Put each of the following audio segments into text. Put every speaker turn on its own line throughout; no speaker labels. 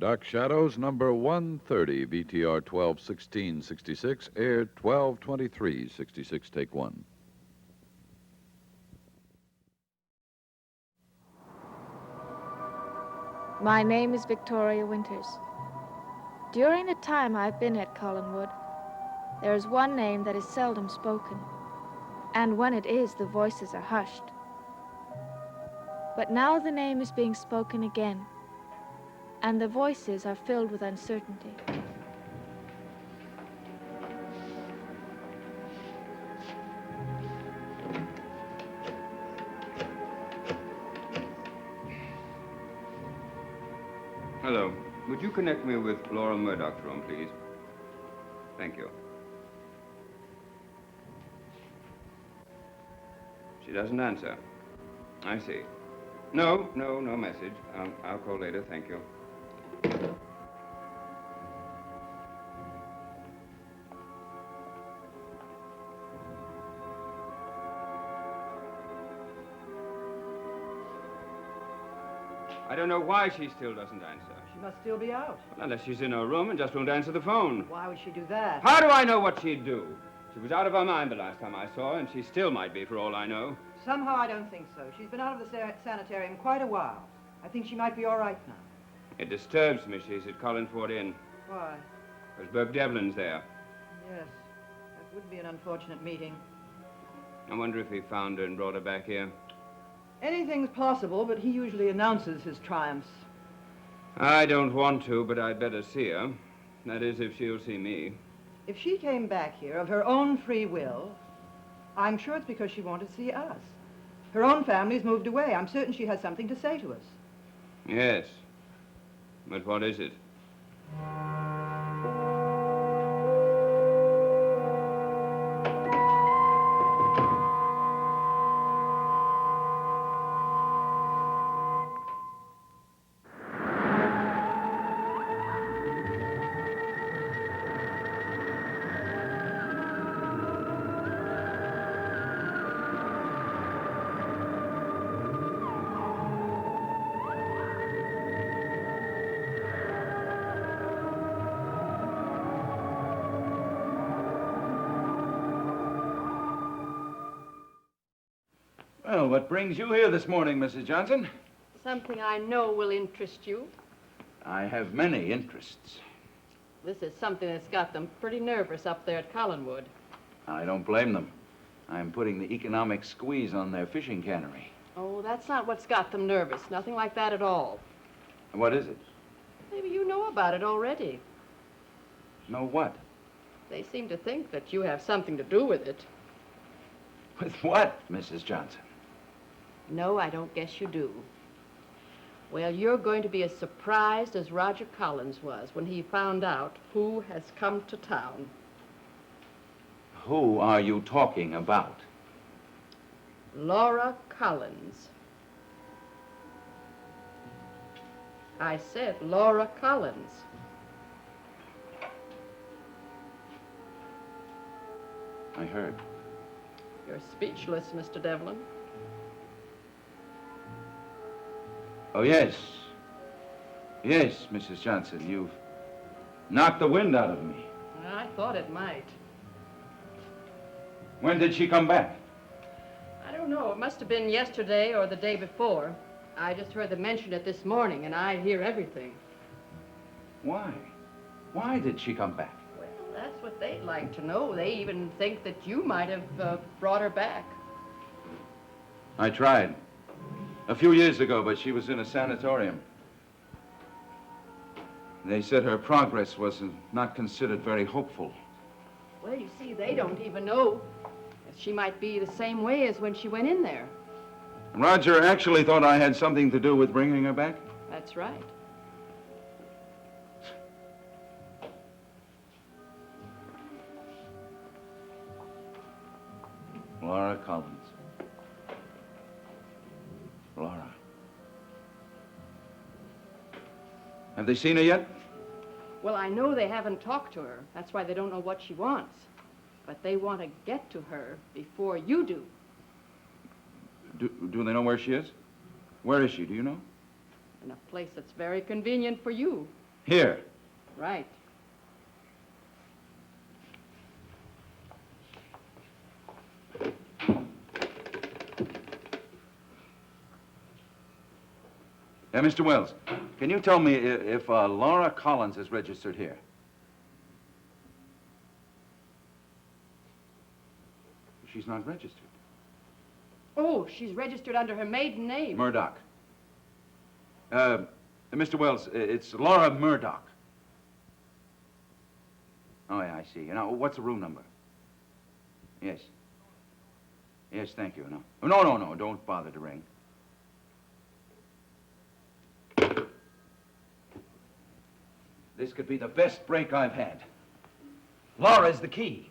Dark Shadows, number 130, BTR 121666, air 122366, take one.
My name is Victoria Winters. During the time I've been at Collinwood, there is one name that is seldom spoken, and when it is, the voices are hushed. But now the name is being spoken again, and the voices are filled with uncertainty.
Hello. Would you connect me with Laura Murdoch's room, please? Thank you. She doesn't answer. I see. No message. I'll call later, thank you. I don't know why she still doesn't answer.
She must still be out.
Well, unless she's in her room and just won't answer the phone.
Why would she do that?
How do I know what she'd do? She was out of her mind the last time I saw her, and she still might be for all I know.
Somehow I don't think so. She's been out of the sanitarium quite a while. I think she might be all right now.
It disturbs me she's at Collinsford Inn.
Why?
Because Burke Devlin's there.
Yes, that would be an unfortunate meeting.
I wonder if he found her and brought her back here.
Anything's possible, but he usually announces his triumphs.
I don't want to, but I'd better see her. That is, if she'll see me.
If she came back here of her own free will, I'm sure it's because she wanted to see us. Her own family's moved away. I'm certain she has something to say to us.
Yes. But what is it?
Well, what brings you here this morning, Mrs. Johnson?
Something I know will interest you.
I have many interests.
This is something that's got them pretty nervous up there at Collinwood.
I don't blame them. I'm putting the economic squeeze on their fishing cannery.
Oh, that's not what's got them nervous. Nothing like that at all.
What is it?
Maybe you know about it already.
Know what?
They seem to think that you have something to do with it.
With what, Mrs. Johnson?
No, I don't guess you do. Well, you're going to be as surprised as Roger Collins was when he found out who has come to town.
Who are you talking about?
Laura Collins. I said Laura Collins.
I heard.
You're speechless, Mr. Devlin.
Oh, yes. Yes, Mrs. Johnson, you've knocked the wind out of me.
I thought it might.
When did she come back?
I don't know. It must have been yesterday or the day before. I just heard them mention it this morning, and I hear everything.
Why? Why did she come back?
Well, that's what they'd like to know. They even think that you might have brought her back.
I tried. A few years ago, but she was in a sanatorium. They said her progress was not considered very hopeful.
Well, you see, they don't even know that she might be the same way as when she went in there.
Roger actually thought I had something to do with bringing her back?
That's right.
Laura Collins. Laura. Have they seen her yet?
Well, I know they haven't talked to her. That's why they don't know what she wants. But they want to get to her before you do.
Do they know where she is? Where is she? Do you know?
In a place that's very convenient for you.
Here.
Right.
Mr. Wells, can you tell me if Laura Collins is registered here? She's not registered.
Oh, she's registered under her maiden name.
Murdoch. Mr. Wells, it's Laura Murdoch. Oh, yeah, I see. Now, what's the room number? Yes. Yes, thank you. No, don't bother to ring. This could be the best break I've had. Laura's the key.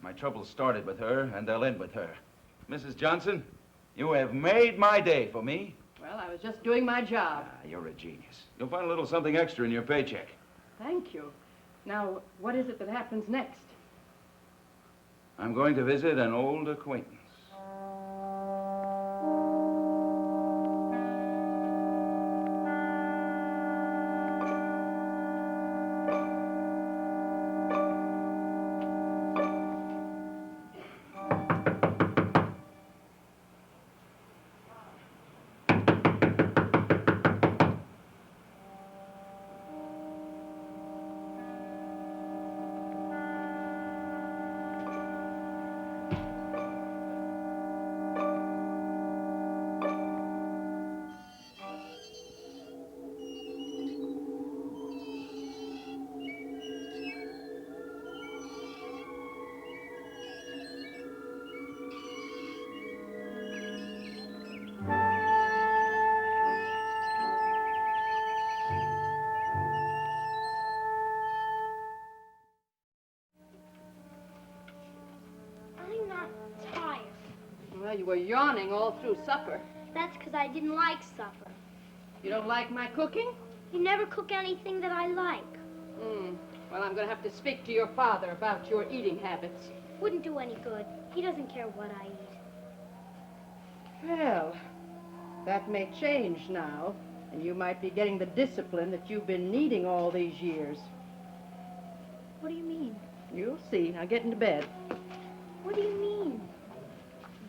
My troubles started with her, and they'll end with her. Mrs. Johnson, you have made my day for me.
Well, I was just doing my job.
You're a genius. You'll find a little something extra in your paycheck.
Thank you. Now, what is it that happens next?
I'm going to visit an old acquaintance.
I'm not tired.
Well, you were yawning all through supper.
That's because I didn't like supper.
You don't like my cooking?
You never cook anything that I like.
Well, I'm going to have to speak to your father about your eating habits.
Wouldn't do any good. He doesn't care what I eat.
Well, that may change now, and you might be getting the discipline that you've been needing all these years.
What do you mean?
You'll see. Now get into bed.
What do you mean?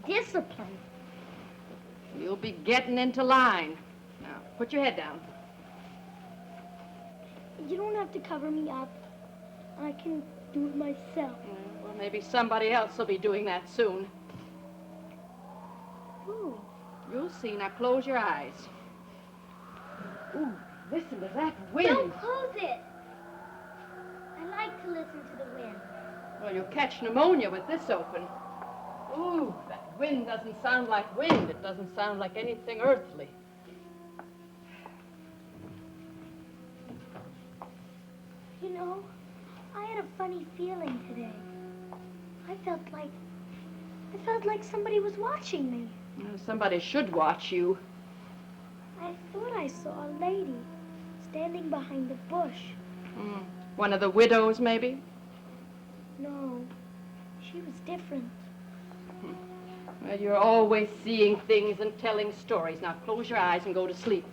Discipline.
You'll be getting into line. Now, put your head down.
You don't have to cover me up. I can do it myself.
Well, maybe somebody else will be doing that soon.
Who?
You'll see. Now close your eyes. Ooh, listen to that wind.
Don't close it. I like to listen to the wind.
Well, you'll catch pneumonia with this open. Ooh, that wind doesn't sound like wind. It doesn't sound like anything earthly.
You know, I had a funny feeling today. I felt like somebody was watching me.
Well, somebody should watch you.
I thought I saw a lady standing behind the bush.
One of the widows, maybe?
No, she was different.
Well, you're always seeing things and telling stories. Now close your eyes and go to sleep.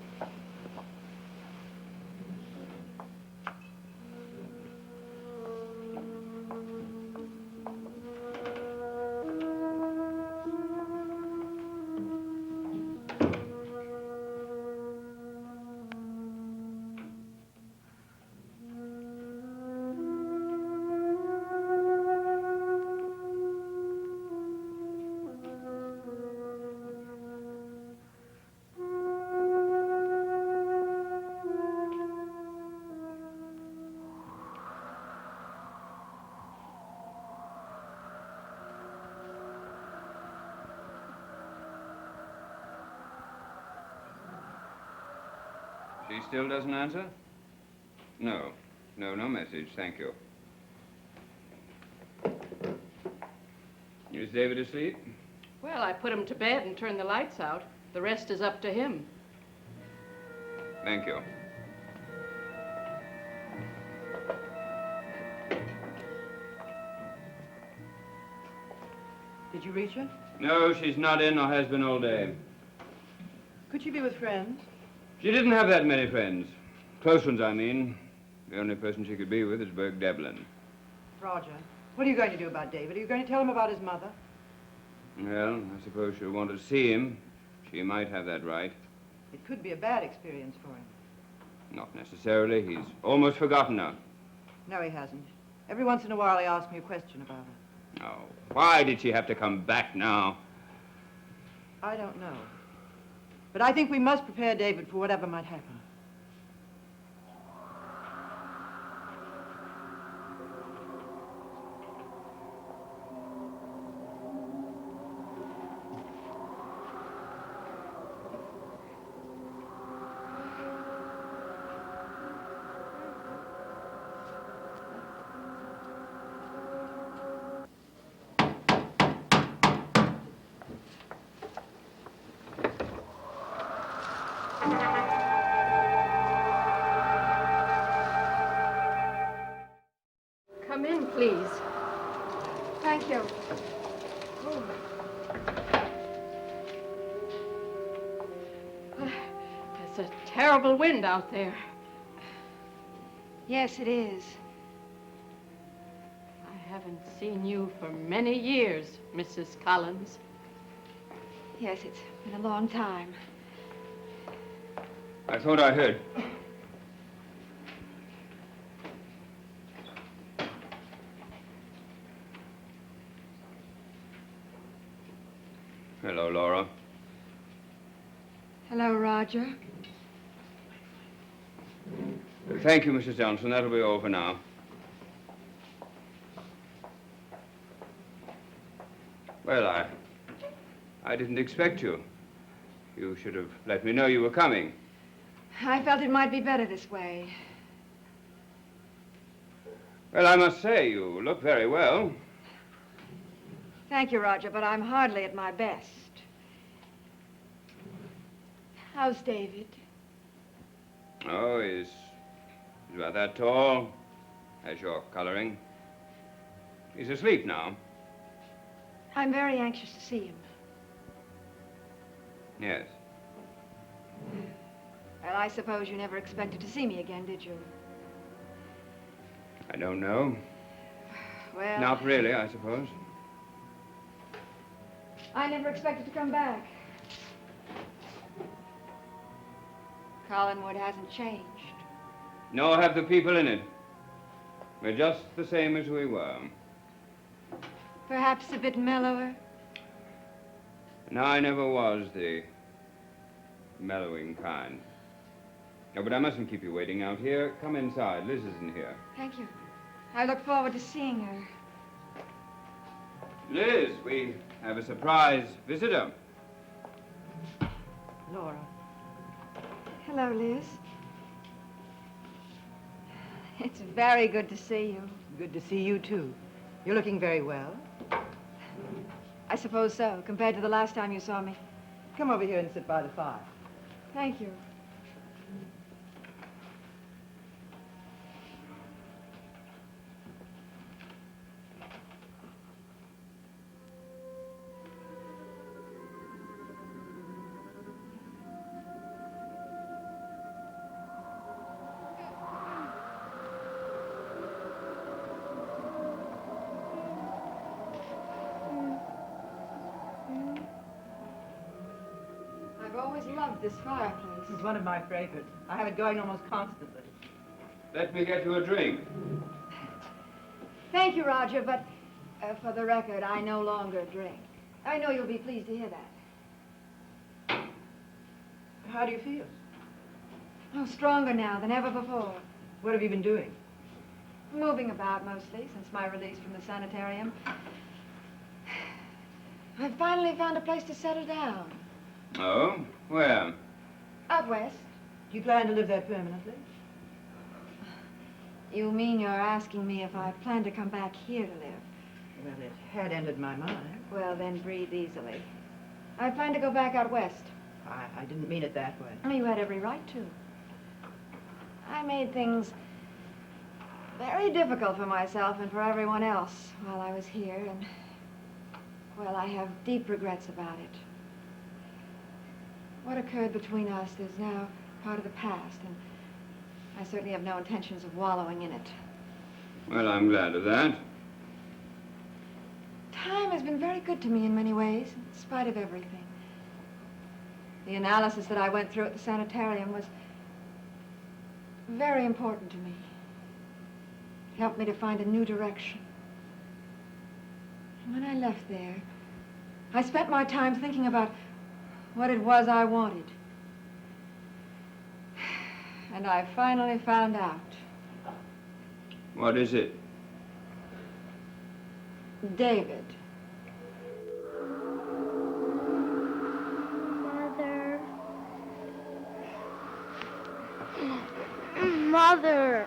She still doesn't answer? No, no message, thank you. Is David asleep?
Well, I put him to bed and turned the lights out. The rest is up to him.
Thank you.
Did you reach her?
No, she's not in or has been all day.
Could she be with friends?
She didn't have that many friends. Close ones, I mean. The only person she could be with is Burke Devlin.
Roger, what are you going to do about David? Are you going to tell him about his mother?
Well, I suppose she'll want to see him. She might have that right.
It could be a bad experience for him.
Not necessarily. He's almost forgotten her.
No, he hasn't. Every once in a while he asks me a question about her.
Oh, why did she have to come back now?
I don't know. But I think we must prepare David for whatever might happen.
Come in, please.
Thank you.
There's a terrible wind out there.
Yes, it is.
I haven't seen you for many years, Mrs. Collins.
Yes, it's been a long time.
I thought I heard. Hello, Laura.
Hello, Roger.
Thank you, Mrs. Johnson. That'll be all for now. Well, I didn't expect you. You should have let me know you were coming.
I felt it might be better this way.
Well, I must say, you look very well.
Thank you, Roger, but I'm hardly at my best. How's David?
Oh, he's about that tall. Has your coloring. He's asleep now.
I'm very anxious to see him.
Yes.
Well, I suppose you never expected to see me again, did you?
I don't know.
Well,
Not really, I suppose.
I never expected to come back. Collinwood hasn't changed.
Nor have the people in it. We're just the same as we were.
Perhaps a bit mellower.
And I never was the mellowing kind. No, but I mustn't keep you waiting out here. Come inside. Liz isn't here.
Thank you. I look forward to seeing her.
Liz, we have a surprise visitor.
Laura.
Hello, Liz. It's very good to see you.
Good to see you, too. You're looking very well.
I suppose so, compared to the last time you saw me.
Come over here and sit by the fire.
Thank you. I've always loved this fireplace.
It's one of my favorites. I have it going almost constantly.
Let me get you a drink.
Thank you, Roger, but for the record, I no longer drink. I know you'll be pleased to hear that.
How do you feel?
Oh, stronger now than ever before.
What have you been doing?
Moving about mostly since my release from the sanitarium. I've finally found a place to settle down.
Oh? Where?
Out west.
Do you plan to live there permanently?
You mean you're asking me if I plan to come back here to live?
Well, it had entered my mind.
Well, then breathe easily. I plan to go back out west.
I didn't mean it that way.
Oh, you had every right to. I made things very difficult for myself and for everyone else while I was here, and, well, I have deep regrets about it. What occurred between us is now part of the past, and
I certainly have no intentions of wallowing in it.
Well, I'm glad of that.
Time has been very good to me in many ways, in spite of everything. The analysis that I went through at the sanitarium was very important to me. It helped me to find a new direction. And when I left there, I spent my time thinking about what it was I wanted. And I finally found out.
What is it?
David.
Mother. Mother.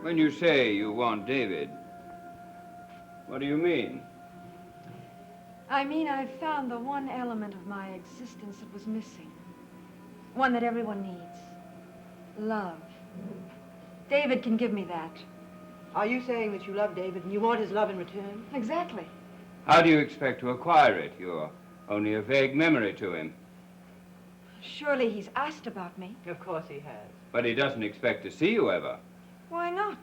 When you say you want David, what do you mean?
I mean, I've found the one element of my existence that was missing. One that everyone needs. Love. David can give me that.
Are you saying that you love David and you want his love in return?
Exactly.
How do you expect to acquire it? You're only a vague memory to him.
Surely he's asked about me.
Of course he has.
But he doesn't expect to see you ever.
Why not?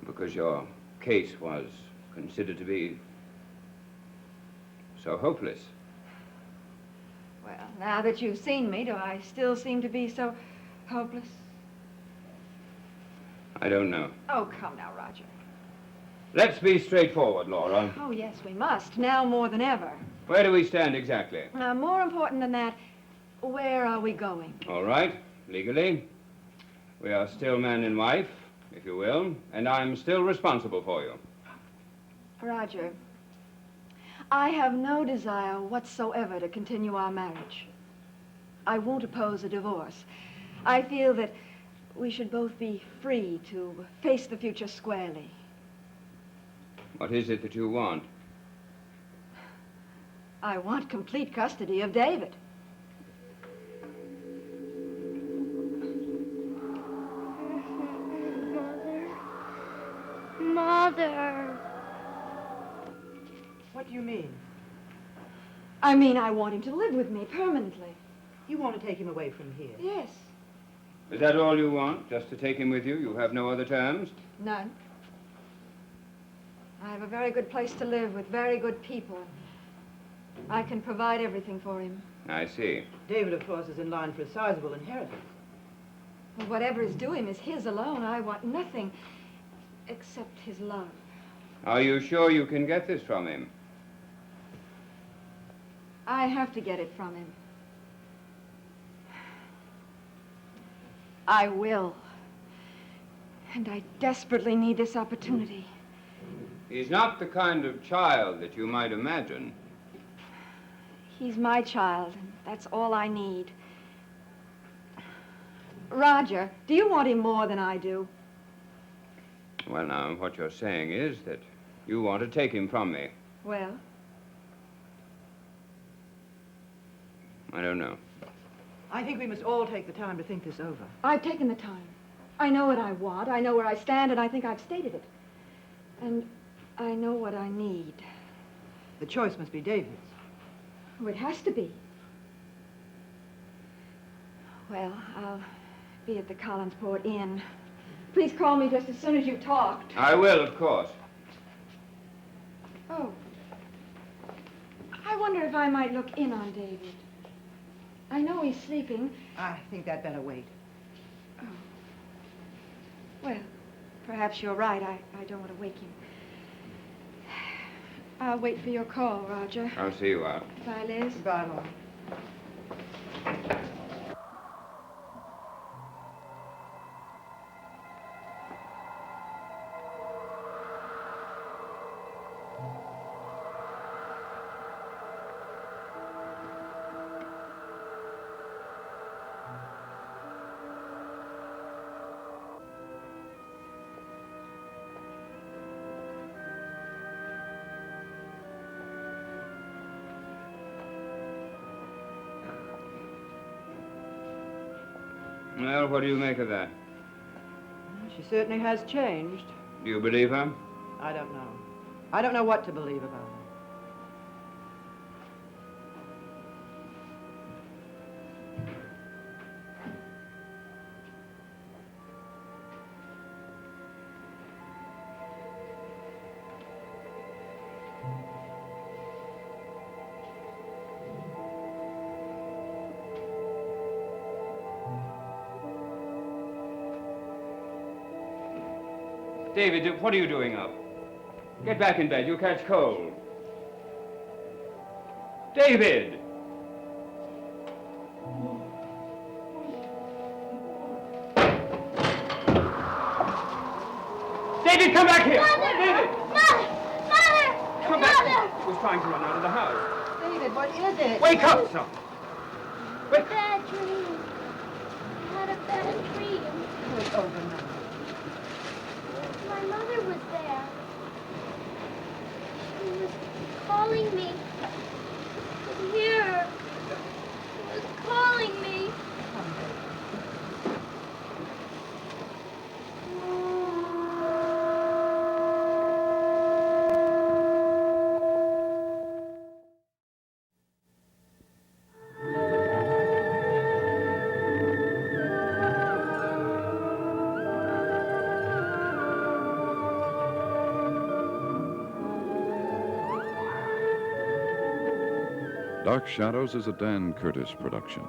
Because your case was considered to be so hopeless.
Well, now that you've seen me, do I still seem to be so hopeless?
I don't know.
Oh, come now, Roger.
Let's be straightforward, Laura.
Oh, yes, we must, now more than ever.
Where do we stand exactly?
More important than that, where are we going?
All right, legally, we are still man and wife, if you will, and I'm still responsible for you.
Roger, I have no desire whatsoever to continue our marriage. I won't oppose a divorce. I feel that we should both be free to face the future squarely.
What is it that you want?
I want complete custody of David.
Mother.
What do you mean?
I mean, I want him to live with me permanently.
You want to take him away from here?
Yes.
Is that all you want, just to take him with you? You have no other terms?
None. I have a very good place to live with very good people. I can provide everything for him.
I see.
David, of course, is in line for a sizable inheritance.
Well, whatever is due him is his alone. I want nothing except his love.
Are you sure you can get this from him?
I have to get it from him. I will. And I desperately need this opportunity.
He's not the kind of child that you might imagine.
He's my child, and that's all I need. Roger, do you want him more than I do?
Well, now, what you're saying is that you want to take him from me.
Well,
I don't know.
I think we must all take the time to think this over.
I've taken the time. I know what I want, I know where I stand, and I think I've stated it. And I know what I need.
The choice must be David's.
Oh, it has to be. Well, I'll be at the Collinsport Inn. Please call me just as soon as you've talked.
I will, of course.
Oh. I wonder if I might look in on David. I know he's sleeping.
I think that better wait.
Oh. Well, perhaps you're right. I don't want to wake him. I'll wait for your call, Roger.
I'll see you out.
Bye, Liz.
Goodbye, Laura.
Well, what do you make of that?
She certainly has changed.
Do you believe her?
I don't know. I don't know what to believe about her.
David, what are you doing up? Get back in bed. You'll catch cold. David! David, come back here!
Mother!
David!
Mother! Mother!
Come back! He was trying to run out of the house.
David, what is it?
Wake up, son! Wake
Bad dream. I had a bad dream.
It's over now.
My mother was there. She was calling me. She was here. She was calling me.
Dark Shadows is a Dan Curtis production.